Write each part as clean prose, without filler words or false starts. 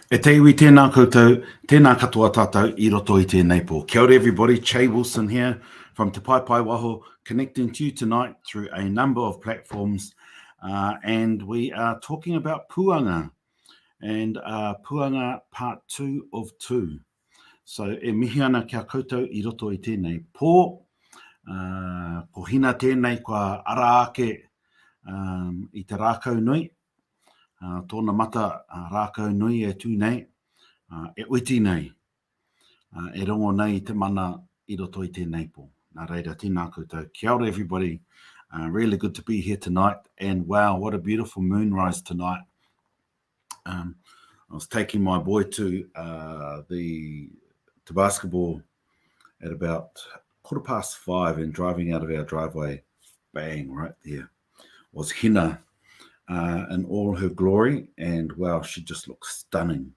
E te iwi tēnā koutou, tēnā katoa tātou I roto I tēnei pō. Kia ora everybody, Che Wilson here from Te Pai Pai Waho, connecting to you tonight through a number of platforms. And we are talking about Puanga, and Puanga part 2 of 2. So e mihi ana kia koutou I roto I tēnei pō. Ko hina tēnei kua ara ake I te rākau nui. Tōna mata rākau nui e tū nei, e uiti nei, e rongo nei te mana I roto I tēnei pō. Nā reira, tēnā koutou. Kia ora everybody, really good to be here tonight, and wow, what a beautiful moonrise tonight. I was taking my boy to basketball at about 5:15 and driving out of our driveway, bang, right there was Hina in all her glory, and wow, she just looks stunning.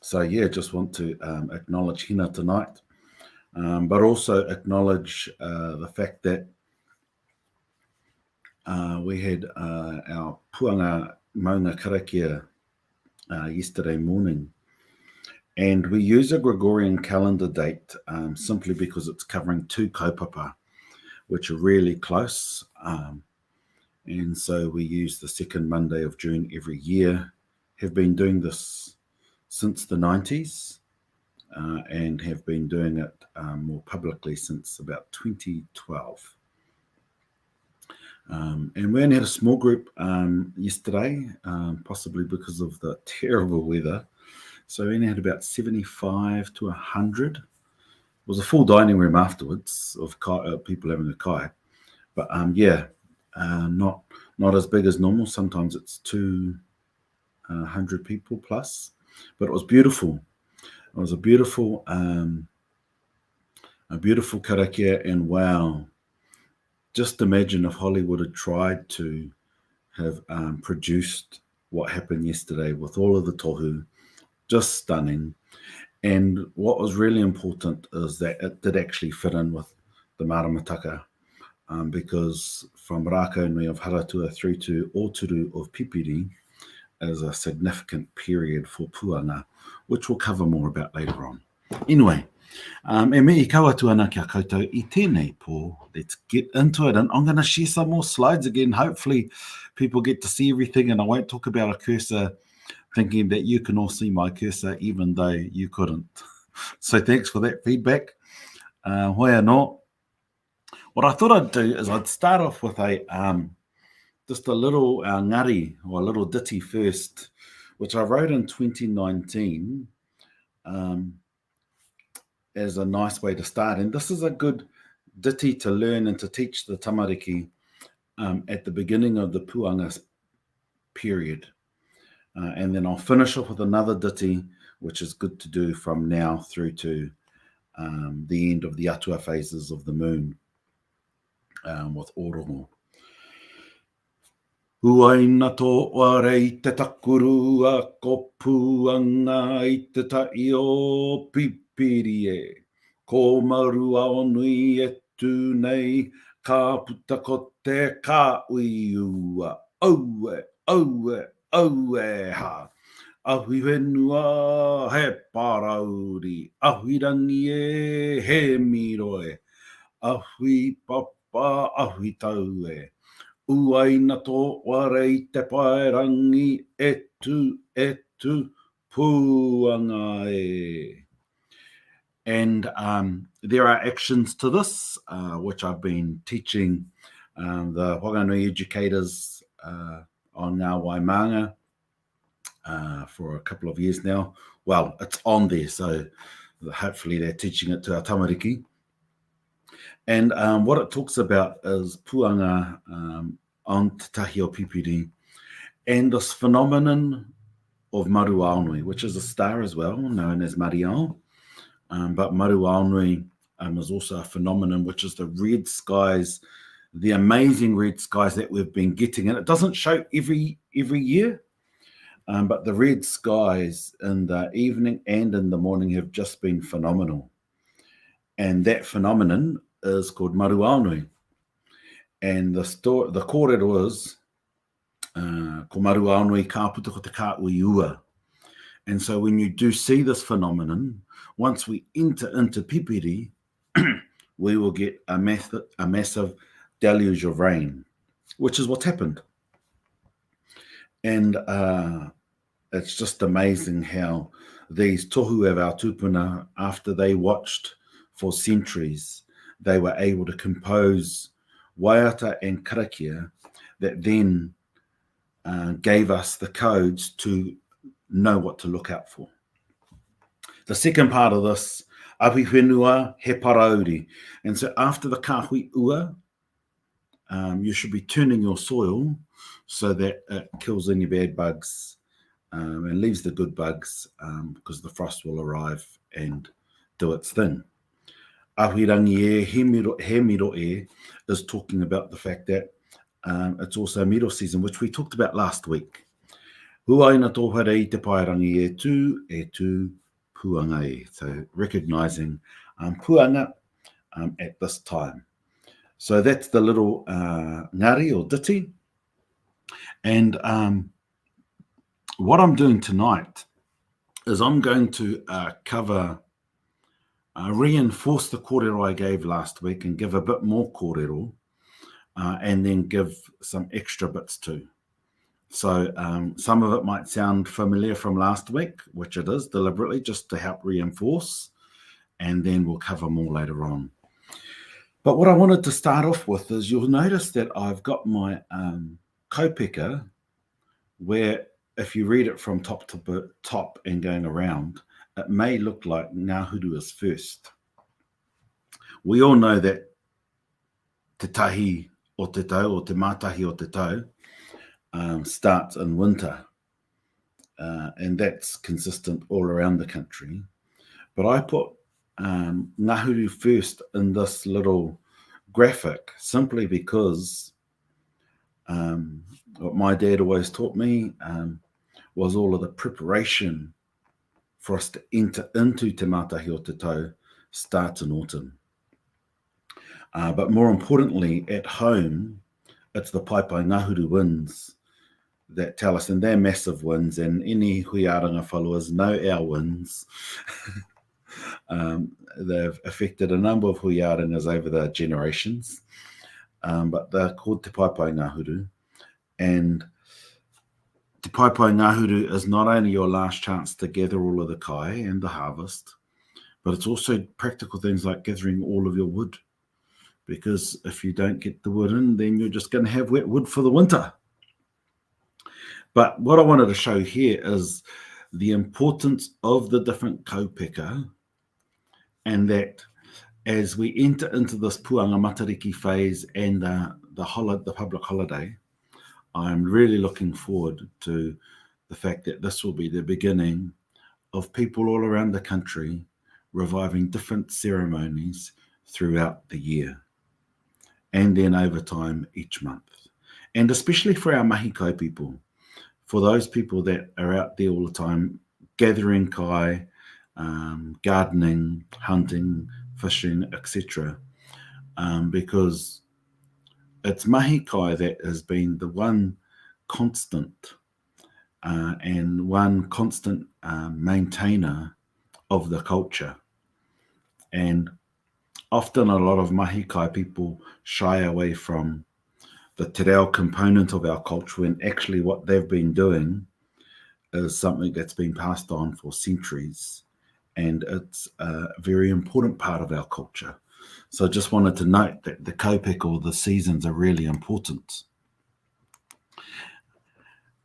So yeah, just want to acknowledge Hina tonight, but also acknowledge the fact that we had our Puanga Maunga Karakia yesterday morning, and we use a Gregorian calendar date simply because it's covering 2 kaupapa, which are really close. And so we use the second Monday of June every year, have been doing this since the 90s, and have been doing it more publicly since about 2012. And we only had a small group yesterday, possibly because of the terrible weather. So we only had about 75 to 100. It was a full dining room afterwards of people having a kai. But yeah, not as big as normal. Sometimes it's 200 people plus, but it was beautiful. It was a beautiful karakia, and wow, just imagine if Hollywood had tried to have produced what happened yesterday with all of the tohu, just stunning. And what was really important is that it did actually fit in with the maramataka, because from Rākau Nui of Haratua through to Oturu of Pipiri is a significant period for Puanga, which we'll cover more about later on. Anyway, e me I kaua ana kia koutou I tēnei pō. Let's get into it, and I'm going to share some more slides again. Hopefully people get to see everything, and I won't talk about a cursor thinking that you can all see my cursor even though you couldn't. So thanks for that feedback. Hoi anō. What I thought I'd do is I'd start off with just a little ngari, or a little ditty first, which I wrote in 2019 as a nice way to start. And this is a good ditty to learn and to teach the tamariki at the beginning of the Puanga period. And then I'll finish off with another ditty, which is good to do from now through to the end of the atua phases of the moon with Orongo. Uaina tō warei te takuru a ko Puanga I te tai o Pipiri e. Ko marua o nui e tū nei, ka puta ko te ka ui ua. Aue, aue, aue ha. Ahui whenua he parauri, ahui rangi e he miro e. Ahui papa, ahui tau e. Uaina tō warei te paerangi etu Puanga e. And there are actions to this, which I've been teaching the Whanganui educators on Ngā Waimanga for a couple of years now. Well, it's on there, so hopefully they're teaching it to our tamariki. And what it talks about is Puanga on Te Tahi o Pipiri, and this phenomenon of Maru Aonui, which is a star as well, known as Mariao. But Maru Aonui is also a phenomenon, which is the red skies, the amazing red skies that we've been getting. And it doesn't show every year, but the red skies in the evening and in the morning have just been phenomenal. And that phenomenon is called Maru Aonui. And the kōrero is ko Maru Aonui ka puta ko te ka ui ua. And so when you do see this phenomenon, once we enter into pipiri, we will get a massive deluge of rain, which is what's happened. And it's just amazing how these tohu of our tupuna, after they watched for centuries, they were able to compose waiata and karakia that then gave us the codes to know what to look out for. The second part of this, api whenua he parauri. And so after the kahui ua, you should be turning your soil so that it kills any bad bugs and leaves the good bugs because the frost will arrive and do its thing. Ahuirangi e, he miro e, is talking about the fact that it's also miro season, which we talked about last week. Huaina tōhara i te paerangi e tū puanga e. So recognising puanga at this time. So that's the little ngari or ditty. And what I'm doing tonight is I'm going to reinforce the kōrero I gave last week and give a bit more kōrero and then give some extra bits too. So some of it might sound familiar from last week, which it is deliberately just to help reinforce, and then we'll cover more later on. But what I wanted to start off with is you'll notice that I've got my kaupeka where if you read it from top to top and going around, it may look like Ngāhuru is first. We all know that te tahi o te tau, or te mātahi o te tau, starts in winter. And that's consistent all around the country. But I put Ngāhuru first in this little graphic simply because what my dad always taught me was all of the preparation for us to enter into te mātahi o te tau starts in autumn. But more importantly, at home, it's the paipai Ngāhuru winds that tell us, and they're massive winds, and any huiaranga followers know our winds. They've affected a number of huiarangas over the generations, but they're called te paipai Ngāhuru. And te paipai Ngāhuru is not only your last chance to gather all of the kai and the harvest, but it's also practical things like gathering all of your wood. Because if you don't get the wood in, then you're just going to have wet wood for the winter. But what I wanted to show here is the importance of the different kaupeka, and that as we enter into this Puanga Matariki phase and the public holiday, I'm really looking forward to the fact that this will be the beginning of people all around the country reviving different ceremonies throughout the year, and then over time each month. And especially for our mahi kai people, for those people that are out there all the time gathering kai, gardening, hunting, fishing, etc. Because it's mahi kai that has been the one constant and one constant maintainer of the culture. And often a lot of mahi kai people shy away from the te reo component of our culture, when actually what they've been doing is something that's been passed on for centuries, and it's a very important part of our culture. So I just wanted to note that the kaupeka, or the seasons, are really important.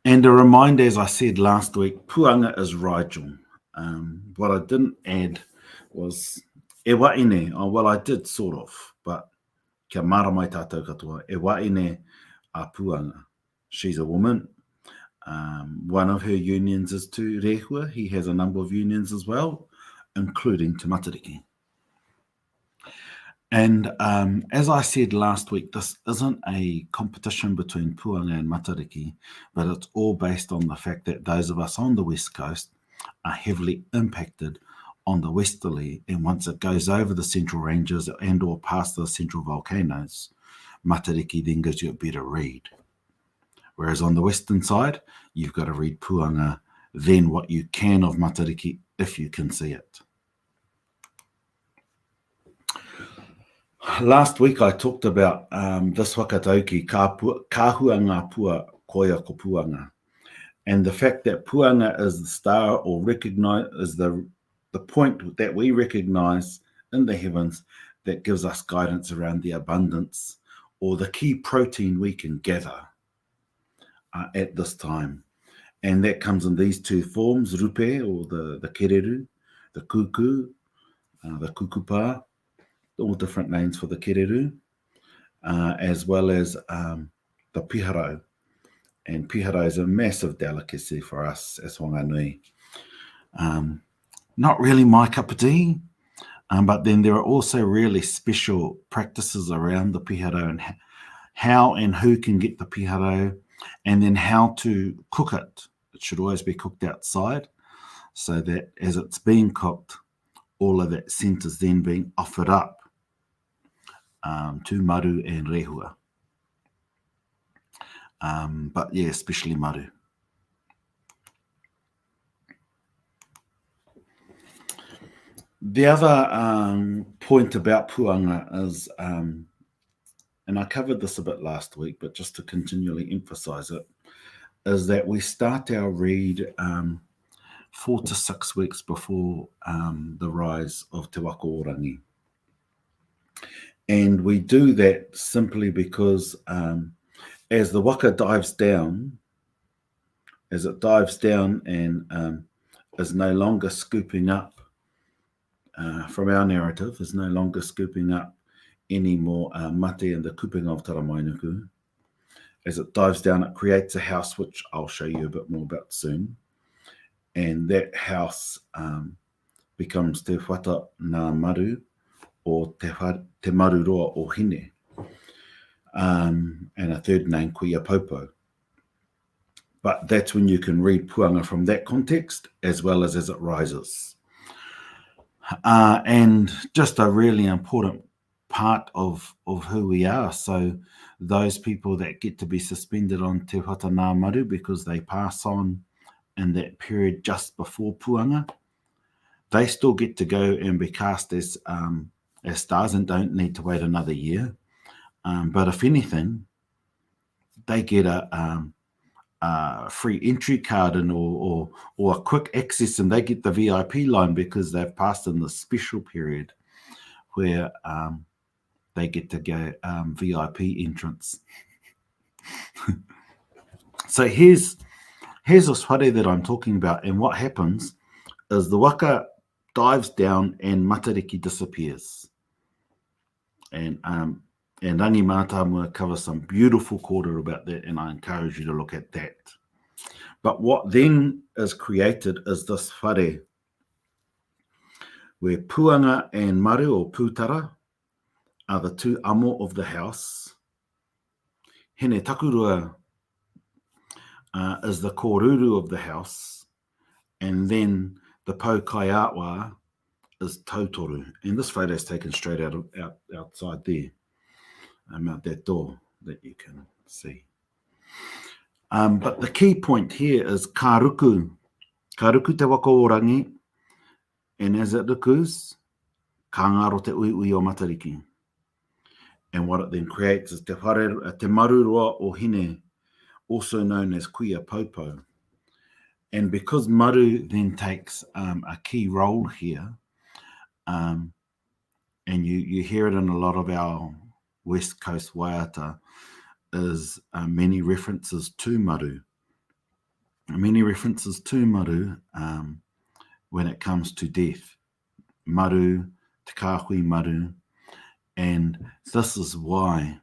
And a reminder, as I said last week, Puanga is Rigel. What I didn't add was e waine. Well, I did sort of, but kia mara mai tātou katoa, e waine a Puanga. She's a woman. One of her unions is to rehua. He has a number of unions as well, including Te Matariki. And as I said last week, this isn't a competition between Puanga and Matariki, but it's all based on the fact that those of us on the West Coast are heavily impacted on the westerly, and once it goes over the central ranges and or past the central volcanoes, Matariki then gives you a better read. Whereas on the western side, you've got to read Puanga then what you can of matariki if you can see it. Last week I talked about this whakatauki, kāhua ngā pua koia ko Puanga. And the fact that Puanga is the star or recognize is the point that we recognize in the heavens that gives us guidance around the abundance or the key protein we can gather at this time. And that comes in these two forms, rupe or the kereru, the kuku, the kukupa, all different names for the kereru, as well as the piharau. And piharau is a massive delicacy for us as Whanganui. Not really my cup of tea, but then there are also really special practices around the piharau and how and who can get the piharau, and then how to cook it. It should always be cooked outside so that as it's being cooked, all of that scent is then being offered up to maru and rehua. But yeah, especially maru. The other point about Puanga is, and I covered this a bit last week, but just to continually emphasize it, is that we start our read 4 to 6 weeks before the rise of Te Waka Orangi. And we do that simply because as the waka dives down, as it dives down and is no longer scooping up, from our narrative, is no longer scooping up any more mate and the kupinga of Taramainuku. As it dives down, it creates a house, which I'll show you a bit more about soon. And that house becomes Te Whata Ngā Maru, or Te Maru Roa o Hine, and a third name, Kuia Popo. But that's when you can read Puanga from that context, as well as it rises. And just a really important part of who we are. So those people that get to be suspended on Te Whata Ngā Maru because they pass on in that period just before Puanga, they still get to go and be cast as stars and don't need to wait another year. But if anything, they get a free entry card and or a quick access, and they get the VIP line because they've passed in the special period where they get to go VIP entrance. So here's this whare that I'm talking about, and what happens is the waka dives down and matariki disappears. And Rangi Mātāmua covers some beautiful kōrero about that, and I encourage you to look at that. But what then is created is this whare, where Puanga and Maru or Pūtara are the two amo of the house. Hene Takurua is the kōruru of the house, and then the Pōkaiawa is Tautoru. And this photo is taken straight outside there, out that door that you can see. But the key point here is karuku. Karuku te waka orangi, and as it rukus, ka ngaro te ui o matariki. And what it then creates is te maru roa o hine, also known as Kuia Popo. And because maru then takes a key role here, and you hear it in a lot of our West Coast waiata, is many references to maru. Many references to maru when it comes to death. Maru, te kāhui maru. And this is why,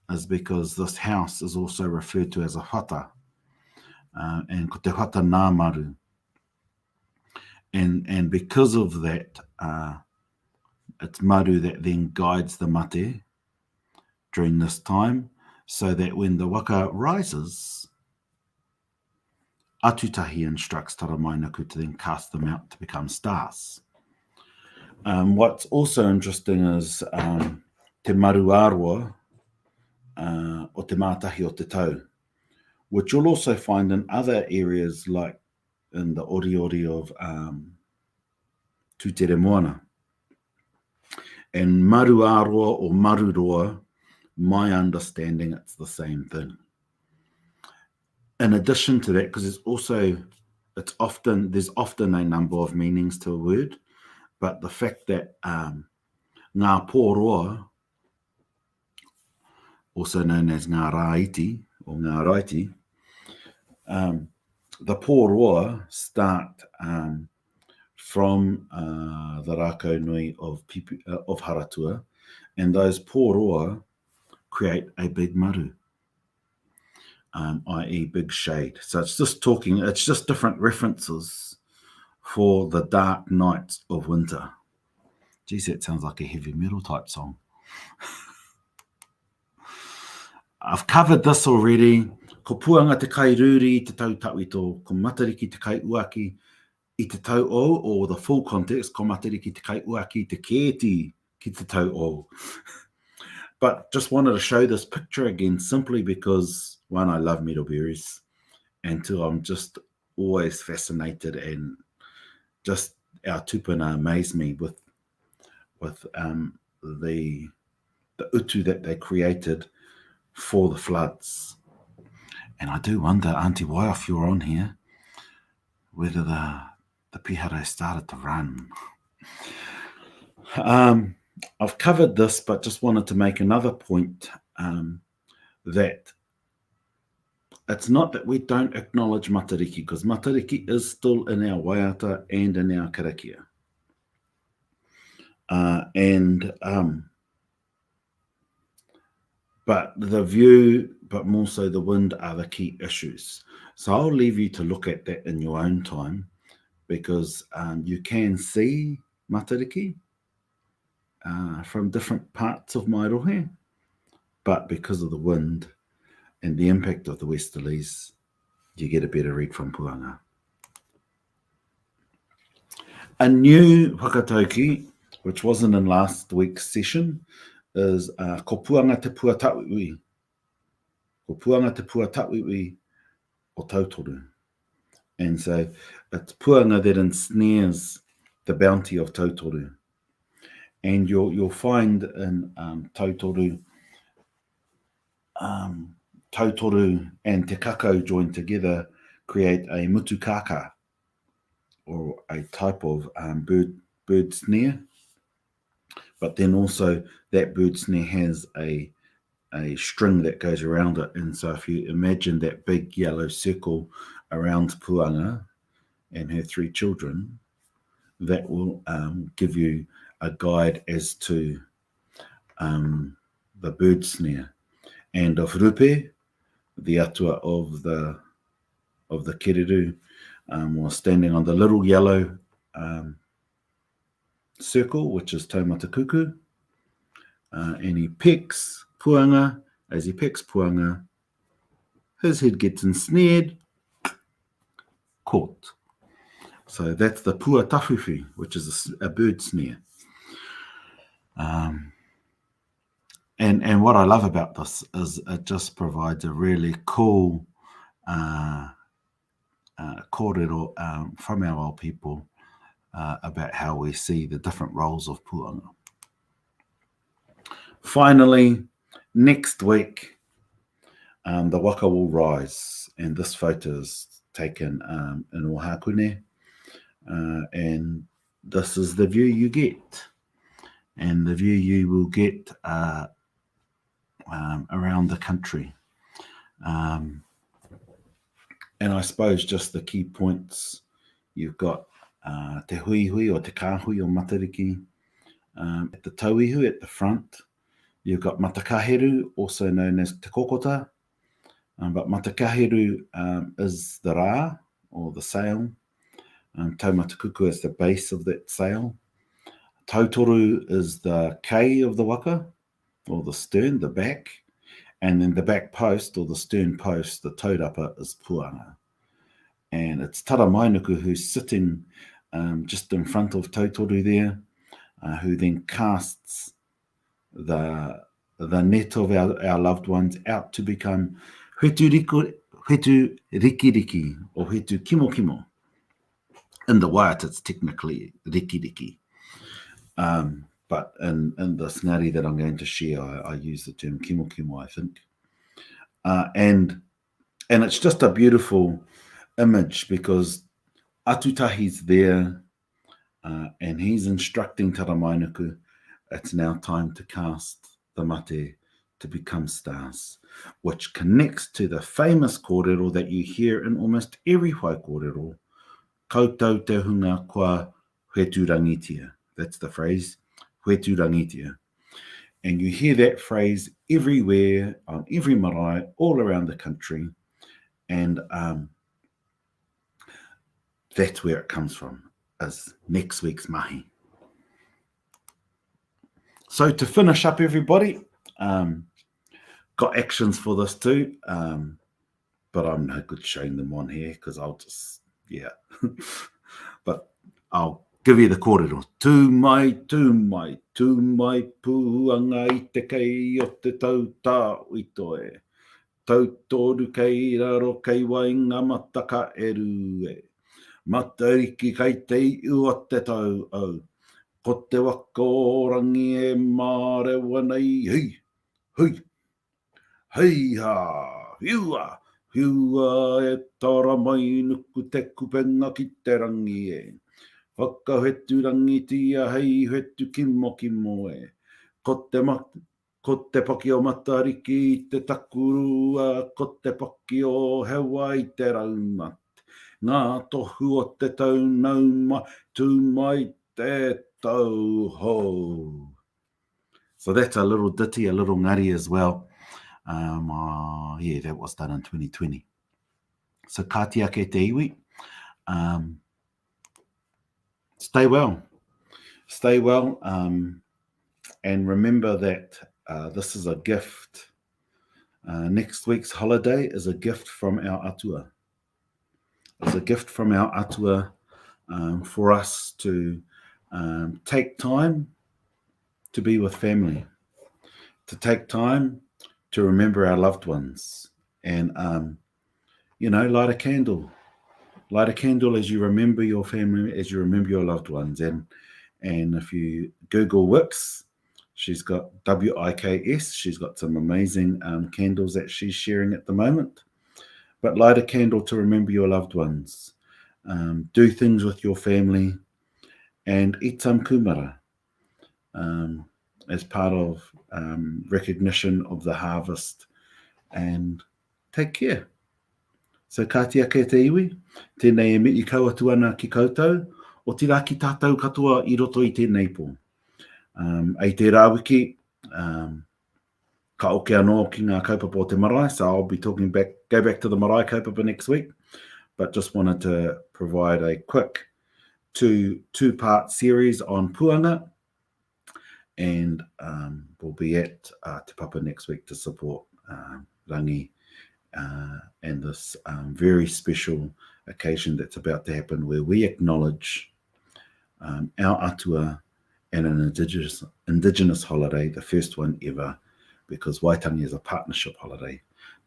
is because this house is also referred to as a whata. And ko te whata ngā maru. And because of that, it's maru that then guides the mate during this time, so that when the waka rises, Atutahi instructs Taramainaku to then cast them out to become stars. What's also interesting is te maru aroa o te mātahi o te tau, which you'll also find in other areas like in the oriori of Tūtere Moana. And Maruaroa or Maruroa, my understanding, it's the same thing. In addition to that, because there's often a number of meanings to a word, but the fact that ngā pōroa, also known as ngā rāiti or ngā raiti, the pōroa start from the rākau nui of Haratua, and those pōroa create a big maru, i.e. big shade. So it's just different references for the dark nights of winter. Geez, that sounds like a heavy metal type song. I've covered this already. Ko puanga te kai ruri i te tau tauito, ko matariki te kai uaki i te tau o, or the full context, ko matariki te kai uaki te kēti ki te tau o. But just wanted to show this picture again simply because, one, I love meadowberries, and two, I'm just always fascinated, and just our tupuna amaze me with the utu that they created for the floods. And I do wonder, Auntie Wai, if you're on here, whether the pihara started to run. I've covered this, but just wanted to make another point that it's not that we don't acknowledge matariki, because matariki is still in our waiata and in our karakia. But the view, but more so the wind, are the key issues. So I'll leave you to look at that in your own time, because you can see matariki from different parts of Mairohe, but because of the wind and the impact of the westerlies, you get a better read from Puanga. A new whakatauki, which wasn't in last week's session, is ko puanga te puatawiwi. Ko puanga te puatawiwi o tautoru. And so it's puanga that ensnares the bounty of tautoru. And you'll find in tautoru, tautoru and te kakau joined together create a mutukaka, or a type of bird snare. But then also that bird snare has a string that goes around it. And so if you imagine that big yellow circle around Puanga and her three children, that will give you a guide as to the bird snare. And of Rupe, the atua of the kereru, was standing on the little yellow circle, which is taumata kuku, and he pecks Puanga. As he pecks Puanga, his head gets ensnared, caught. So that's the pua tawhiwhi, which is a bird snare. And what I love about this is it just provides a really cool kōrero from our old people about how we see the different roles of Puanga. Finally, next week, the waka will rise, and this photo is taken in Ohakune, and this is the view you get, and the view you will get around the country. And I suppose just the key points, you've got te huihui or te kāhui o matariki at the tauihu at the front. You've got matakaheru, also known as te kokota, but matakaheru is the rā, or the sail. Taumata is the base of that sail. Tautoru is the kei of the waka, or the stern, the back. And then the back post, or the stern post, the taurapa, is Puanga. And it's Tara Mainuku who's sitting just in front of Tautoru there, who then casts the net of our loved ones out to become Hetu Rikiriki, or Hetu Kimo Kimo. In the Waiata, it's technically riki. But in the Ngāri that I'm going to share, I use the term kimo, I think. And it's just a beautiful image because Atutahi's there and he's instructing Taramainuku, it's now time to cast the mate to become stars, which connects to the famous kōrero that you hear in almost every whai kōrero, koutou te hunga kua hueturangitia. That's the phrase, hueturangitia. And you hear that phrase everywhere, on every marae, all around the country. And that's where it comes from, as next week's mahi. So to finish up, everybody, got actions for this too, but I'm no good showing them on here because I'll just, but I'll give you the kōrero. Tū mai, puanga I te kei o te tau tā uitoe. Tau tōru kei raro kei wainga mataka eru e. Matariki kei te iu o te tau au. Ko te wako rangi e māre wanei. Hui. Hei ha, hiua e tara mai nuku te kupenga ki te rangi e. Whakahetu rangi tia hei hetu kimo e. Ko te paki o matariki te takurua, ko te paki o hewa I te raumat. Ngā tohu o te tau nauma, tū mai te tau ho. So that's a little ditty, a little ngari as well. That was done in 2020. So katia ke te iwi. Stay well, and remember that this is a gift. Next week's holiday is a gift from our atua. It's a gift from our atua for us to take time to be with family, to take time to remember our loved ones, and light a candle. Light a candle as you remember your family, as you remember your loved ones. And if you Google Wix, she's got WIKS. She's got some amazing candles that she's sharing at the moment. But light a candle to remember your loved ones. Do things with your family and eat some kumara as part of recognition of the harvest. And take care. So katia ke te iwi, tēnei e miti kauatu ana ki koutou, o tira ki tātou katoa I roto I tēnei pō. Ei te rāwiki, ka oke anō ki ngā kaupapa o te marae, so I'll be go back to the marae kaupapa next week, but just wanted to provide a quick two-part series on Puanga, and we'll be at Te Papa next week to support Rangi and this very special occasion that's about to happen, where we acknowledge our atua and an indigenous holiday, the first one ever, because Waitangi is a partnership holiday.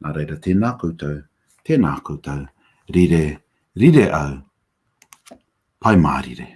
Nā reira, tēnā koutou, rire au, pai mārire.